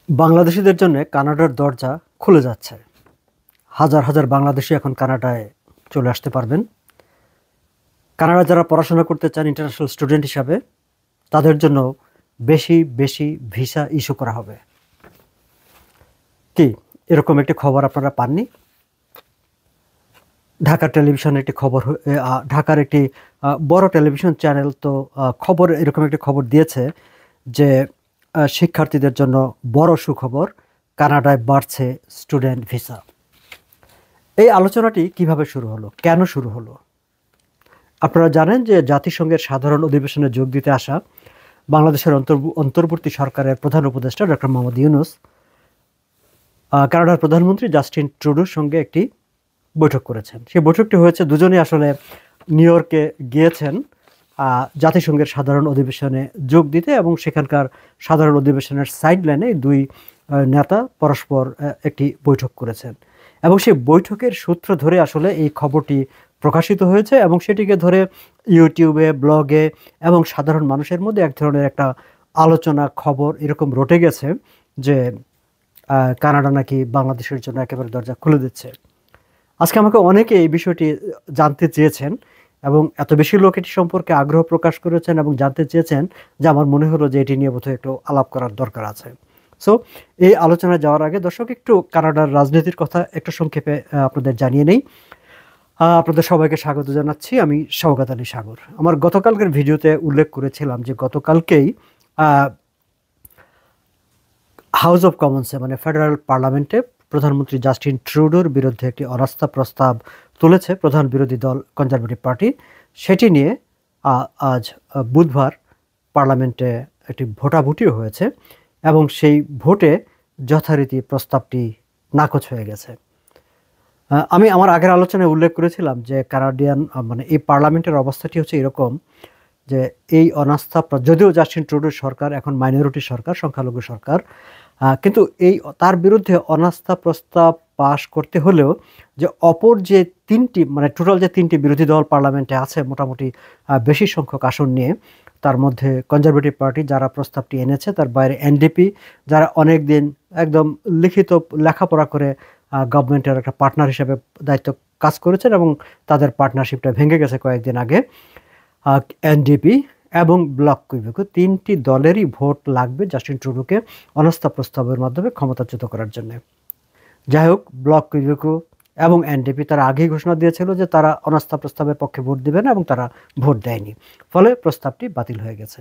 বাংলাদেশিদের জন্য কানাডার দরজা খুলে যাচ্ছে। হাজার হাজার বাংলাদেশি এখন কানাডায় চলে আসতে পারবেন। কানাডা যারা পড়াশোনা করতে চান ইন্টারন্যাশনাল স্টুডেন্ট হিসাবে, তাদের জন্য বেশি বেশি ভিসা ইস্যু করা হবে। কি এরকম একটি খবর আপনারা পাননি? ঢাকা টেলিভিশনের একটি খবর, ঢাকার একটি বড় টেলিভিশন চ্যানেল তো খবর এরকম একটি খবর দিয়েছে যে শিক্ষার্থীদের জন্য বড় সুখবর, কানাডায় বাড়ছে স্টুডেন্ট ভিসা। এই আলোচনাটি কিভাবে শুরু হলো, কেন শুরু হলো? আপনারা জানেন যে জাতিসংঘের সাধারণ অধিবেশনে যোগ দিতে আসা বাংলাদেশের অন্তর্বর্তী সরকারের প্রধান উপদেষ্টা ডক্টর মোহাম্মদ ইউনূস কানাডার প্রধানমন্ত্রী জাস্টিন ট্রুডোর সঙ্গে একটি বৈঠক করেছেন। সেই বৈঠকটি হয়েছে, দুজনেই আসলে নিউ ইয়র্কে গিয়েছেন জাতিসংঘের সাধারণ অধিবেশনে যোগ দিতে, এবং সেখানকার সাধারণ অধিবেশনের সাইডলাইনে দুই নেতা পরস্পর একটি বৈঠক করেছেন, এবং সেই বৈঠকের সূত্র ধরে আসলে এই খবরটি প্রকাশিত হয়েছে, এবং সেটিকে ধরে ইউটিউবে, ব্লগে এবং সাধারণ মানুষের মধ্যে এক ধরনের একটা আলোচনা, খবর এরকম রটে গেছে যে কানাডা নাকি বাংলাদেশের জন্য একেবারে দরজা খুলে দিচ্ছে। আজকে আমাকে অনেকে এই বিষয়টি জানতে চেয়েছেন, এবং এত বেশি লোক এটি সম্পর্কে আগ্রহ প্রকাশ করেছেন এবং জানতে চেয়েছেন যে আমার মনে হলো যে এটি নিয়ে বোধহয় একটু আলাপ করার দরকার আছে। সো এই আলোচনায় যাওয়ার আগে দর্শক, একটু কানাডার রাজনীতির কথা একটু সংক্ষেপে আপনাদের জানিয়ে নেই। আপনাদের সবাইকে স্বাগত জানাচ্ছি। আমি শওকত আলী সাগর। আমার গতকালকের ভিডিওতে উল্লেখ করেছিলাম যে গতকালকেই হাউস অফ কমন্সে, মানে ফেডারেল পার্লামেন্টে, প্রধানমন্ত্রী জাস্টিন ট্রুডোর বিরুদ্ধে একটি অনাস্থা প্রস্তাব তুলেছে প্রধান বিরোধী দল কনজারভেটিভ পার্টি। সেটি নিয়ে আজ বুধবার পার্লামেন্টে একটি ভোটাভুটিও হয়েছে, এবং সেই ভোটে যথারীতি প্রস্তাবটি নাকচ হয়ে গেছে। আমি আমার আগের আলোচনায় উল্লেখ করেছিলাম যে কানাডিয়ান মানে এই পার্লামেন্টের অবস্থাটি হচ্ছে এরকম যে এই অনাস্থা, যদিও জাস্টিন ট্রুডোর সরকার এখন মাইনরিটি সরকার, সংখ্যালঘু সরকার, কিন্তু এই তার বিরুদ্ধে অনাস্থা প্রস্তাব পাশ করতে হলেও যে অপর যে তিনটি, মানে টোটাল যে তিনটি বিরোধী দল পার্লামেন্টে আছে মোটামুটি বেশি সংখ্যক আসন নিয়ে, তার মধ্যে কনজারভেটিভ পার্টি যারা প্রস্তাবটি এনেছে, তার বাইরে এনডিপি যারা অনেক দিন একদম লিখিত লেখাপড়া করে গভর্নমেন্টের একটা পার্টনার হিসেবে দায়িত্ব কাজ করেছেন, এবং তাদের পার্টনারশিপটা ভেঙে গেছে কয়েকদিন আগে, এনডিপি এবং ব্লক কুইবেকো, তিনটি দলেরই ভোট লাগবে জাস্টিন ট্রুডোকে অনাস্থা প্রস্তাবের মাধ্যমে ক্ষমতাচ্যুত করার জন্য। যাই হোক, ব্লক কুইবেকো এবং এনডিপি তারা আগেই ঘোষণা দিয়েছিল যে তারা অনাস্থা প্রস্তাবের পক্ষে ভোট দেবে না, এবং তারা ভোট দেয়নি, ফলে প্রস্তাবটি বাতিল হয়ে গেছে।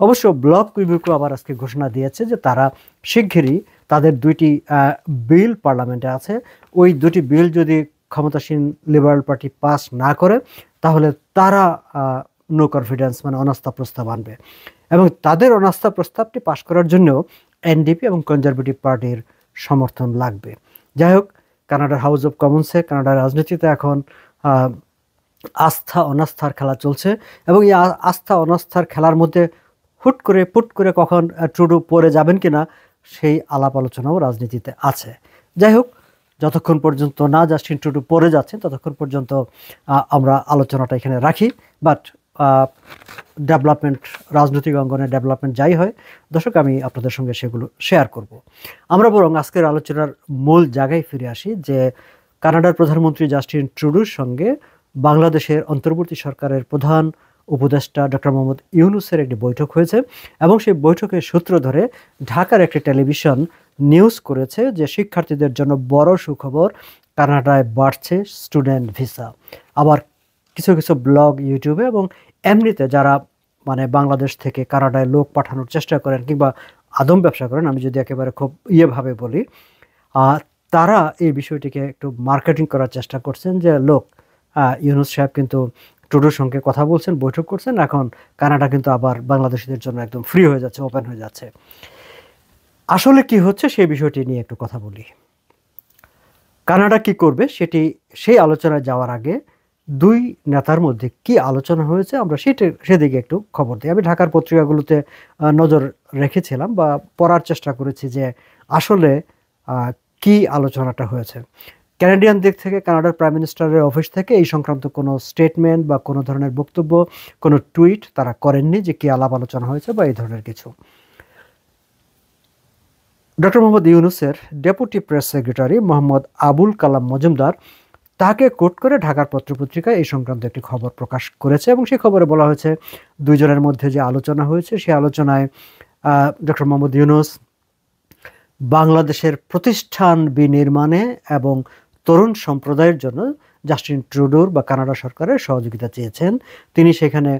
অবশ্য ব্লক কুইবেকো আবার আজকে ঘোষণা দিয়েছে যে তারা শিগগিরই তাদের দুইটি বিল পার্লামেন্টে আছে, ওই দুটি বিল যদি ক্ষমতাসীন লিবারেল পার্টি পাস না করে, তাহলে তারা নো কনফিডেন্স, মানে অনাস্থা প্রস্তাব আনবে, এবং তাদের অনাস্থা প্রস্তাবটি পাশ করার জন্য এনডিপি এবং কনজারভেটিভ পার্টির সমর্থন লাগবে। যাই হোক, কানাডার হাউস অফ কমন্সে, কানাডার রাজনীতিতে এখন আস্থা অনাস্থার খেলা চলছে, এবং এই আস্থা অনাস্থার খেলার মধ্যে হুট করে পুট করে কখন ট্রুডো পড়ে যাবেন কিনা সেই আলাপ আলোচনাও রাজনীতিতে আছে। যাই হোক, যতক্ষণ পর্যন্ত না জাস্টিন ট্রুডো পড়ে যাচ্ছেন ততক্ষণ পর্যন্ত আমরা আলোচনাটা এখানে রাখি। বাট ডেভেলপমেন্ট, রাজনৈতিক অঙ্গনে ডেভেলপমেন্ট যাই হয় দর্শক, আমি আপনাদের সঙ্গে সেগুলো শেয়ার করব। আমরা বরং আজকের আলোচনার মূল জায়গায় ফিরে আসি যে কানাডার প্রধানমন্ত্রী জাস্টিন ট্রুডোর সঙ্গে বাংলাদেশের অন্তর্বর্তী সরকারের প্রধান উপদেষ্টা ডক্টর মোহাম্মদ ইউনূসের একটি বৈঠক হয়েছে, এবং সেই বৈঠকের সূত্র ধরে ঢাকার একটি টেলিভিশন নিউজ করেছে যে শিক্ষার্থীদের জন্য বড় সুখবর, কানাডায় বাড়ছে স্টুডেন্ট ভিসা। আবার কিছু কিছু ব্লগ, ইউটিউবে এবং এমনিতে যারা মানে বাংলাদেশ থেকে কানাডায় লোক পাঠানোর চেষ্টা করেন কিংবা আদম ব্যবসা করেন, আমি যদি একেবারে খুব ইয়েভাবে বলি, তারা এই বিষয়টিকে একটু মার্কেটিং করার চেষ্টা করছেন যে লোক, ইউনূস সাহেব কিন্তু ট্রুডোর সঙ্গে কথা বলছেন, বৈঠক করছেন, এখন কানাডা কিন্তু আবার বাংলাদেশিদের জন্য একদম ফ্রি হয়ে যাচ্ছে, ওপেন হয়ে যাচ্ছে। আসলে কি হচ্ছে সেই বিষয়টি নিয়ে একটু কথা বলি। কানাডা কি করবে সেই আলোচনায় যাওয়ার আগে দুই নেতার মধ্যে কি আলোচনা হয়েছে আমরা সেদিকে একটু খবর দিই। আমি ঢাকার পত্রিকাগুলোতে নজর রেখেছিলাম বা পড়ার চেষ্টা করেছি যে আসলে কি আলোচনাটা হয়েছে। ক্যানাডিয়ান দিক থেকে, কানাডার প্রাইম মিনিস্টারের অফিস থেকে এই সংক্রান্ত কোনো স্টেটমেন্ট বা কোনো ধরনের বক্তব্য, কোনো টুইট তারা করেননি যে কি আলাপ আলোচনা হয়েছে বা এই ধরনের কিছু। ডক্টর মোহাম্মদ ইউনূসের deputy press secretary Mohammad Abul Kalam Majumdar তাকে কোট করে ঢাকার পত্রপত্রিকায় এই সংক্রান্ত একটি খবর প্রকাশ করেছে এবং সেই খবরে বলা হয়েছে দুইজনের মধ্যে যে আলোচনা হয়েছে সেই আলোচনায় ডক্টর মোহাম্মদ ইউনূস বাংলাদেশের প্রতিষ্ঠান বিনির্মাণে এবং তরুণ সম্প্রদায়ের জন্য জাস্টিন ট্রুডোর বা কানাডা সরকারের সহযোগিতা চেয়েছেন। তিনি সেখানে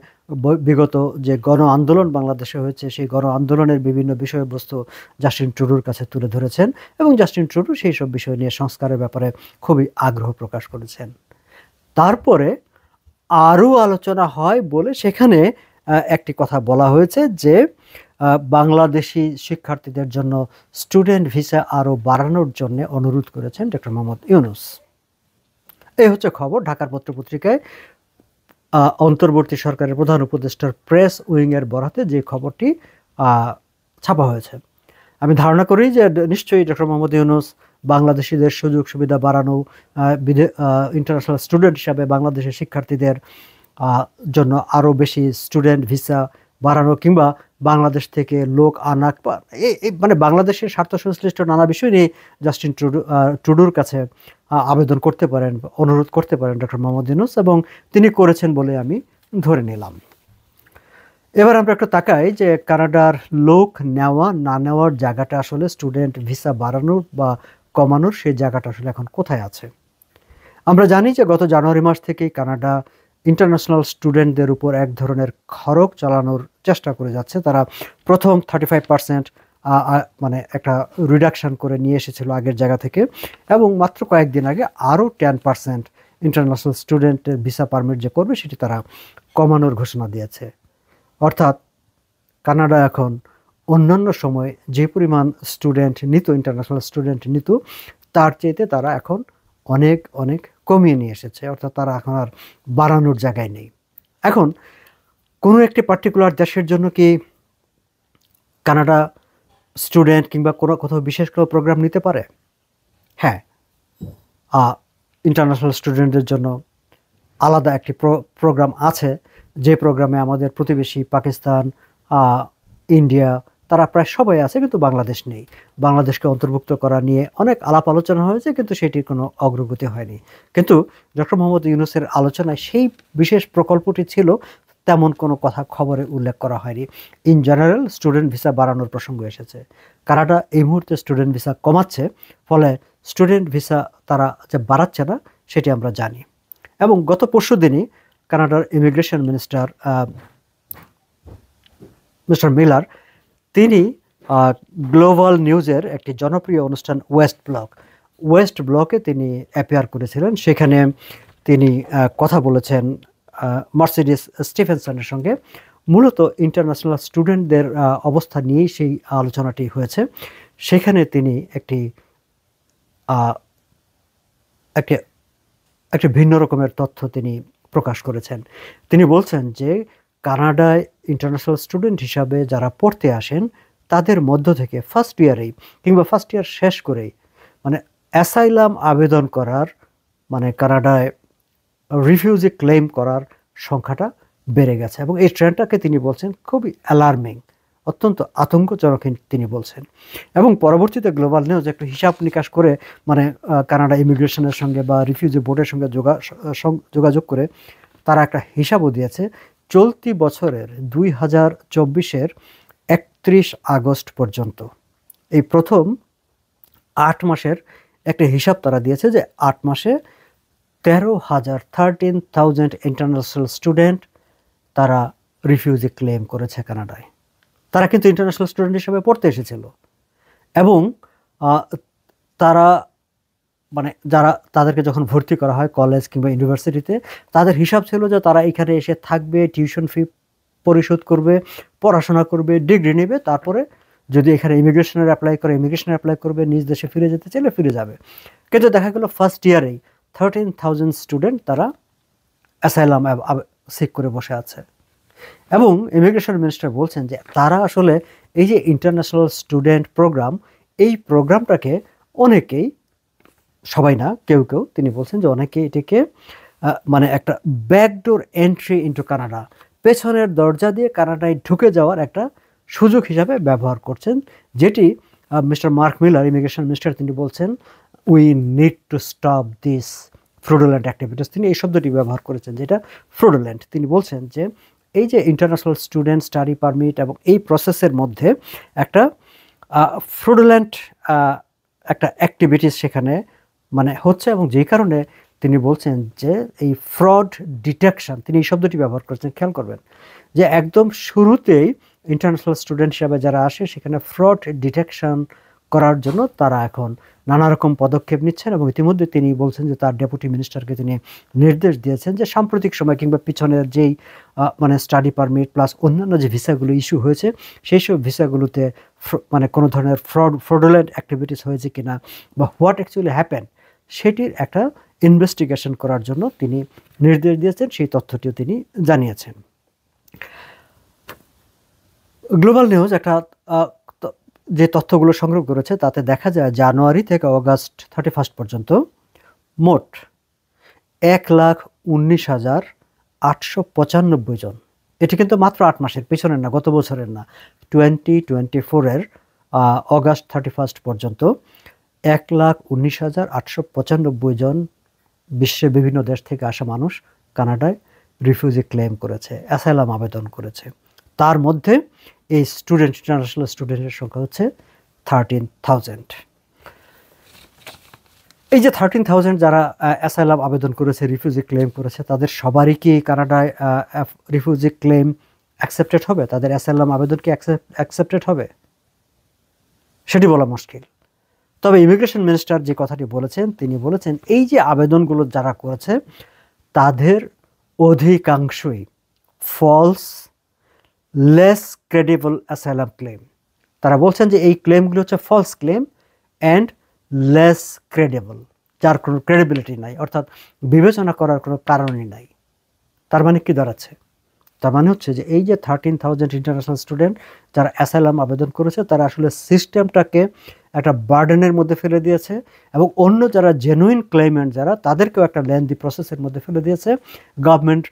বিগত যে গণ আন্দোলন বাংলাদেশে হয়েছে সেই গণ আন্দোলনের বিভিন্ন বিষয়বস্তু জাস্টিন ট্রুডোর কাছে তুলে ধরেছেন এবং জাস্টিন ট্রুডো সেই সব বিষয় নিয়ে সংস্কারের ব্যাপারে খুবই আগ্রহ প্রকাশ করেছেন। তারপরে আরও আলোচনা হয় বলে সেখানে একটি কথা বলা হয়েছে যে বাংলাদেশি শিক্ষার্থীদের জন্য স্টুডেন্ট ভিসা আরও বাড়ানোর জন্য অনুরোধ করেছেন ডক্টর মোহাম্মদ ইউনূস। এই হচ্ছে খবর। ঢাকার পত্রপত্রিকায় অন্তর্বর্তী সরকারের প্রধান উপদেষ্টার প্রেস উইংয়ের বরাতে যে খবরটি ছাপা হয়েছে। আমি ধারণা করি যে নিশ্চয়ই ডক্টর মোহাম্মদ ইউনূস বাংলাদেশিদের সুযোগ সুবিধা বাড়ানো, ইন্টারন্যাশনাল স্টুডেন্ট হিসাবে বাংলাদেশের শিক্ষার্থীদের জন্য আরও বেশি স্টুডেন্ট ভিসা বাড়ানো কিংবা বাংলাদেশ থেকে লোক আনা, মানে বাংলাদেশের স্বার্থ সংশ্লিষ্ট নানা বিষয় নিয়ে জাস্টিন ট্রুডোর কাছে আবেদন করতে পারেন, অনুরোধ করতে পারেন ডক্টর মোহাম্মদ ইউনূস, এবং তিনি করেছেন বলে আমি ধরে নিলাম। এবার আমরা একটু তাকাই যে কানাডার লোক নেওয়া না নেওয়ার জায়গাটা আসলে স্টুডেন্ট ভিসা বাড়ানোর বা কমানোর সেই জায়গাটা আসলে এখন কোথায় আছে। আমরা জানি যে গত জানুয়ারি মাস থেকেই কানাডা ইন্টারন্যাশনাল স্টুডেন্টদের উপর এক ধরনের খড়গ চালানোর চেষ্টা করে যাচ্ছে। তারা প্রথম 35% মানে একটা রিডাকশান করে নিয়ে এসেছিল আগের জায়গা থেকে, এবং মাত্র কয়েকদিন আগে আরও 10% ইন্টারন্যাশনাল স্টুডেন্টের ভিসা পারমিট যে করবে সেটি তারা কমানোর ঘোষণা দিয়েছে। অর্থাৎ কানাডা এখন অন্যান্য সময় যে পরিমাণ স্টুডেন্ট নিত, ইন্টারন্যাশনাল স্টুডেন্ট নিত, তার চাইতে তারা এখন অনেক অনেক কমিয়ে নিয়ে এসেছে। অর্থাৎ তারা এখন আর বাড়ানোর জায়গায় নেই। এখন কোনো একটি পার্টিকুলার দেশের জন্য কি কানাডা স্টুডেন্ট কিংবা কোনো কোথাও বিশেষ কোনো প্রোগ্রাম নিতে পারে? হ্যাঁ, ইন্টারন্যাশনাল স্টুডেন্টদের জন্য আলাদা একটি প্রোগ্রাম আছে, যে প্রোগ্রামে আমাদের প্রতিবেশী পাকিস্তান, ইন্ডিয়া, তারা প্রায় সবাই আছে, কিন্তু বাংলাদেশ নেই। বাংলাদেশকে অন্তর্ভুক্ত করা নিয়ে অনেক আলাপ আলোচনা হয়েছে, কিন্তু সেটির কোনো অগ্রগতি হয়নি। কিন্তু ডক্টর মোহাম্মদ ইউনূসের আলোচনায় সেই বিশেষ প্রকল্পটি ছিল, তেমন কোনো কথা খবরে উল্লেখ করা হয়নি। ইন জেনারেল স্টুডেন্ট ভিসা বাড়ানোর প্রসঙ্গ এসেছে। কানাডা এই মুহূর্তে স্টুডেন্ট ভিসা কমাচ্ছে, ফলে স্টুডেন্ট ভিসা তারা যে বাড়াচ্ছে না সেটি আমরা জানি। এবং গত পরশু দিনই কানাডার ইমিগ্রেশন মিনিস্টার মিস্টার মিলার, তিনি গ্লোবাল নিউজের একটি জনপ্রিয় অনুষ্ঠান ওয়েস্ট ব্লকে তিনি অ্যাপিয়ার করেছিলেন। সেখানে তিনি কথা বলেছেন মার্সিডিস স্টিফেনসনের সঙ্গে। মূলত ইন্টারন্যাশনাল স্টুডেন্টদের অবস্থা নিয়েই সেই আলোচনাটি হয়েছে। সেখানে তিনি একটি ভিন্ন রকমের তথ্য তিনি প্রকাশ করেছেন। তিনি বলছেন যে কানাডায় ইন্টারন্যাশনাল স্টুডেন্ট হিসাবে যারা পড়তে আসেন তাদের মধ্য থেকে ফার্স্ট ইয়ারেই কিংবা ফার্স্ট ইয়ার শেষ করেই মানে অ্যাসাইলাম আবেদন করার, মানে কানাডায় রিফিউজি ক্লেম করার সংখ্যাটা বেড়ে গেছে, এবং এই ট্রেন্ডটাকে তিনি বলছেন খুবই অ্যালার্মিং, অত্যন্ত আতঙ্কজনক তিনি বলছেন। এবং পরবর্তীতে গ্লোবাল নিউজ একটু হিসাব নিকাশ করে, মানে কানাডা ইমিগ্রেশনের সঙ্গে বা রিফিউজি বোর্ডের সঙ্গে যোগাযোগ করে তারা একটা হিসাবও দিয়েছে। চলতি বছরের 2024-এর 31 আগস্ট পর্যন্ত এই প্রথম 8 মাসের একটা হিসাব তারা দিয়েছে যে 8 মাসে 13,000 ইন্টারন্যাশনাল স্টুডেন্ট তারা রিফিউজি ক্লেম করেছে কানাডায়। তারা কিন্তু ইন্টারন্যাশনাল স্টুডেন্ট হিসেবে পড়তে এসেছিল, এবং তারা মানে যারা তাদেরকে যখন ভর্তি করা হয় কলেজ কিংবা ইউনিভার্সিটিতে, তাদের হিসাব ছিল যে তারা এখানে এসে থাকবে, টিউশন ফি পরিশোধ করবে, পড়াশোনা করবে, ডিগ্রি নেবে, তারপরে যদি এখানে ইমিগ্রেশনের অ্যাপ্লাই করবে, নিজ দেশে ফিরে যেতে চাইলে ফিরে যাবে। কিন্তু দেখা গেল ফার্স্ট ইয়ারেই 13,000 স্টুডেন্ট তারা অ্যাসাইলাম সিক করে বসে আছে। এবং ইমিগ্রেশন মিনিস্টার বলছেন যে তারা আসলে এই যে ইন্টারন্যাশনাল স্টুডেন্ট প্রোগ্রাম, এই প্রোগ্রামটাকে অনেকেই, সবাই না, কেউ কেউ, তিনি বলছেন যে অনেকে এটাকে মানে একটা ব্যাকডোর এন্ট্রি ইন্টু কানাডা, পেছনের দরজা দিয়ে কানাডায় ঢুকে যাওয়ার একটা সুযোগ হিসাবে ব্যবহার করছেন, যেটি mister mark Miller, immigration minister, তিনি বলছেন we need to stop this fraudulent activities. তিনি এই শব্দটি ব্যবহার করেছেন, যেটা ফ্রডুলেন্ট। তিনি বলছেন যে এই যে ইন্টারন্যাশনাল স্টুডেন্ট স্টাডি পারমিট এবং এই প্রসেসের মধ্যে একটা ফ্রডুলেন্ট একটা অ্যাক্টিভিটিস সেখানে মানে হচ্ছে, এবং যেই কারণে তিনি বলছেন যে এই ফ্রড ডিটেকশন, তিনি এই শব্দটি ব্যবহার করেছেন। খেয়াল করবেন যে একদম শুরুতেই ইন্টারন্যাশনাল স্টুডেন্ট হিসাবে যারা আসে সেখানে ফ্রড ডিটেকশন করার জন্য তারা এখন নানা রকম পদক্ষেপ নিচ্ছেন, এবং ইতিমধ্যে তিনি বলছেন যে তার ডেপুটি মিনিস্টারকে তিনি নির্দেশ দিয়েছেন যে সাম্প্রতিক সময় কিংবা পিছনের যেই মানে স্টাডি পারমিট প্লাস অন্যান্য যে ভিসাগুলো ইস্যু হয়েছে সেই সব ভিসাগুলোতে মানে কোনো ধরনের ফ্রডুলেন্ট অ্যাক্টিভিটিস হয়েছে কিনা বা হোয়াট অ্যাকচুয়ালি হ্যাপেন সেটির একটা ইনভেস্টিগেশন করার জন্য তিনি নির্দেশ দিয়েছেন। সেই তথ্যটিও তিনি জানিয়েছেন। গ্লোবাল নিউজ একটা যে তথ্যগুলো সংগ্রহ করেছে তাতে দেখা যায় জানুয়ারি থেকে অগাস্ট 31 পর্যন্ত মোট 1,19,895 জন, এটি কিন্তু মাত্র 8 মাসের পিছনের না, গত বছরের না, 2024-এর অগাস্ট 31 পর্যন্ত 1,19,895 জন বিশ্বের বিভিন্ন দেশ থেকে আসা মানুষ কানাডায় রিফিউজি ক্লেম করেছে, অ্যাসাইলাম আবেদন করেছে। তার মধ্যে এই স্টুডেন্ট, ইন্টারন্যাশনাল স্টুডেন্টের সংখ্যা হচ্ছে 13,000। এই যে 13,000 যারা অ্যাসাইলাম আবেদন করেছে, রিফিউজি ক্লেম করেছে, তাদের সবারই কি কানাডায় রিফিউজি ক্লেম অ্যাকসেপ্টেড হবে? তাদের অ্যাসাইলাম আবেদন কি অ্যাকসেপ্টেড হবে? সেটি বলা মুশকিল। তবে ইমিগ্রেশন মিনিস্টার যে কথাটি বলেছেন, তিনি বলেছেন এই যে আবেদনগুলো যারা করেছে তাদের অধিকাংশই false, less credible asylum claim. তারা বলছেন যে এই ক্লেমগুলো হচ্ছে false claim and less credible, যার কোনো ক্রেডিবিলিটি নাই, অর্থাৎ বিবেচনা করার কোনো কারণই নাই। তার মানে কি দাঁড়াচ্ছে? তার মানে হচ্ছে যে এই যে 13,000 ইন্টারন্যাশনাল স্টুডেন্ট যারা অ্যাসাইলাম আবেদন করেছে তারা আসলে সিস্টেমটাকে একটা বার্ডেনের মধ্যে ফেলে দিয়েছে, এবং অন্য যারা জেনুইন ক্লেমেন্ট যারা তাদেরকেও একটা লেন্দি প্রসেসের মধ্যে ফেলে দিয়েছে, গভর্নমেন্ট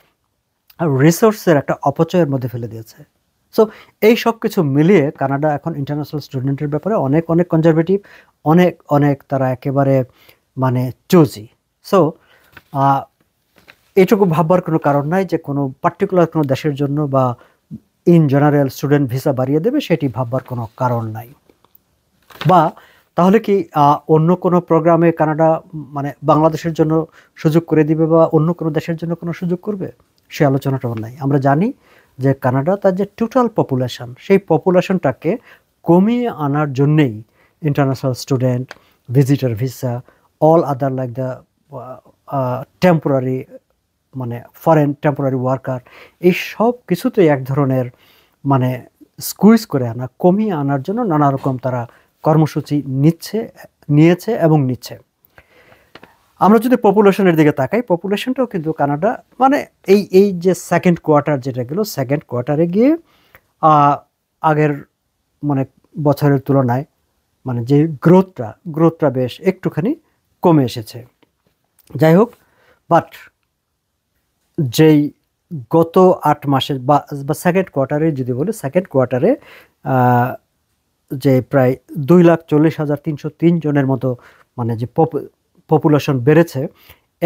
রিসোর্সের একটা অপচয়ের মধ্যে ফেলে দিয়েছে। সো এই সব কিছু মিলিয়ে কানাডা এখন ইন্টারন্যাশনাল স্টুডেন্টের ব্যাপারে অনেক অনেক কনজারভেটিভ, অনেক তারা একেবারে মানে চুজি। সো এটুকু ভাববার কোনো কারণ নাই যে কোনো পার্টিকুলার কোনো দেশের জন্য বা ইন জেনারেল স্টুডেন্ট ভিসা বাড়িয়ে দেবে, সেটি ভাববার কোনো কারণ নাই। বা তাহলে কি অন্য কোনো প্রোগ্রামে কানাডা মানে বাংলাদেশের জন্য সুযোগ করে দিবে বা অন্য কোনো দেশের জন্য কোনো সুযোগ করবে, সে আলোচনাটাও নাই। আমরা জানি যে কানাডা তার যে টোটাল পপুলেশন, সেই পপুলেশনটাকে কমিয়ে আনার জন্যেই international student, visitor visa, all other like the temporary মানে ফরেন টেম্পোরারি ওয়ার্কার, এই সব কিছুতেই এক ধরনের মানে স্কুইজ করে আনা, কমিয়ে আনার জন্য নানা রকম তারা কর্মসূচি নিয়েছে এবং নিচ্ছে। আমরা যদি পপুলেশনের দিকে তাকাই, পপুলেশনটাও কিন্তু কানাডা মানে এই যে সেকেন্ড কোয়ার্টার যেটা গেল, সেকেন্ড কোয়ার্টারে গিয়ে আগের মানে বছরের তুলনায় মানে যে গ্রোথটা বেশ একটুখানি কমে এসেছে। যাই হোক, বাট যেই গত 8 মাসের বা সেকেন্ড কোয়ার্টারে যদি বলি, সেকেন্ড কোয়ার্টারে যে প্রায় 2,40,303 জনের মতো মানে যে পপুলেশন বেড়েছে,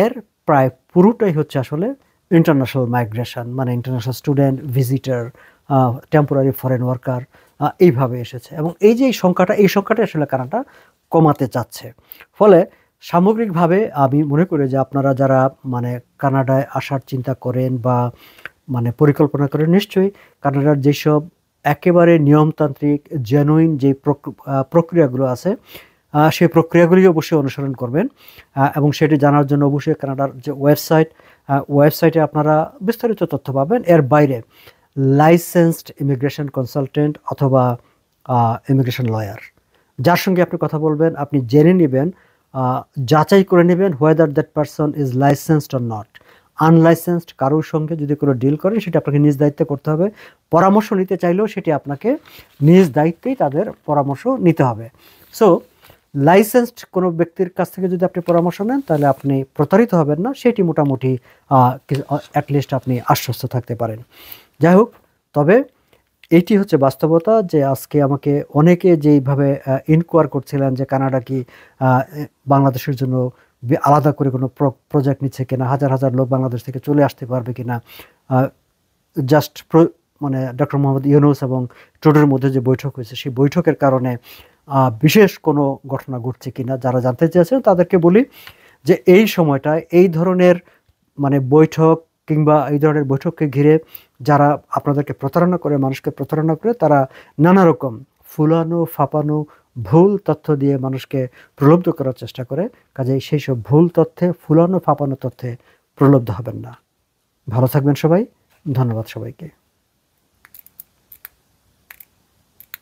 এর প্রায় পুরোটাই হচ্ছে আসলে ইন্টারন্যাশনাল মাইগ্রেশন, মানে international student, visitor, temporary foreign worker, এইভাবে এসেছে। এবং এই যে এই সংখ্যাটা আসলে কানাডা কমাতে চাচ্ছে। ফলে সামগ্রিকভাবে আমি মনে করি যে আপনারা যারা মানে কানাডায় আসার চিন্তা করেন বা মানে পরিকল্পনা করেন, নিশ্চয়ই কানাডার যেসব একেবারে নিয়মতান্ত্রিক জেনুইন যে প্রক্রিয়াগুলো আছে সেই প্রক্রিয়াগুলি অবশ্যই অনুসরণ করবেন, এবং সেটি জানার জন্য অবশ্যই কানাডার যে ওয়েবসাইটে আপনারা বিস্তারিত তথ্য পাবেন। এর বাইরে লাইসেন্সড ইমিগ্রেশন কনসালটেন্ট অথবা ইমিগ্রেশন লয়ার, যার সঙ্গে আপনি কথা বলবেন, আপনি জেনে নেবেন, যাচাই করে নেবেন whether that person is licensed or not. Unlicensed কারোর সঙ্গে যদি কোনো ডিল করেন সেটা আপনাকে নিজ দায়িত্বে করতে হবে। পরামর্শ নিতে চাইলেও সেটি আপনাকে নিজ দায়িত্বেই তাদের পরামর্শ নিতে হবে। সো লাইসেন্সড কোনো ব্যক্তির কাছ থেকে যদি আপনি পরামর্শ নেন তাহলে আপনি প্রতারিত হবেন না, সেটি মোটামুটি অ্যাটলিস্ট আপনি আশ্বস্ত থাকতে পারেন। যাই হোক, তবে এইটি হচ্ছে বাস্তবতা, যে আজকে আমাকে অনেকে যেইভাবে ইনকোয়ার করছিলেন যে কানাডা কি বাংলাদেশের জন্য আলাদা করে কোনো প্রজেক্ট নিচ্ছে কিনা, হাজার হাজার লোক বাংলাদেশ থেকে চলে আসতে পারবে কিনা, জাস্ট মানে ডক্টর মোহাম্মদ ইউনূস এবং ট্রুডোর মধ্যে যে বৈঠক হয়েছে সেই বৈঠকের কারণে বিশেষ কোনো ঘটনা ঘটছে কিনা, যারা জানতে চেয়েছেন তাদেরকে বলি যে এই সময়টায় এই ধরনের মানে বৈঠক কিংবা এই ধরনের বৈঠককে ঘিরে যারা আপনাদেরকে প্রতারণা করে, মানুষকে প্রতারণা করে, তারা নানা রকম ফুলানো ফাপানো ভুল তথ্য দিয়ে মানুষকে প্রলুব্ধ করার চেষ্টা করে। কাজেই সেই সব ভুল তথ্যে, ফুলানো ফাপানো তথ্যে প্রলুব্ধ হবেন না। ভালো থাকবেন সবাই। ধন্যবাদ সবাইকে।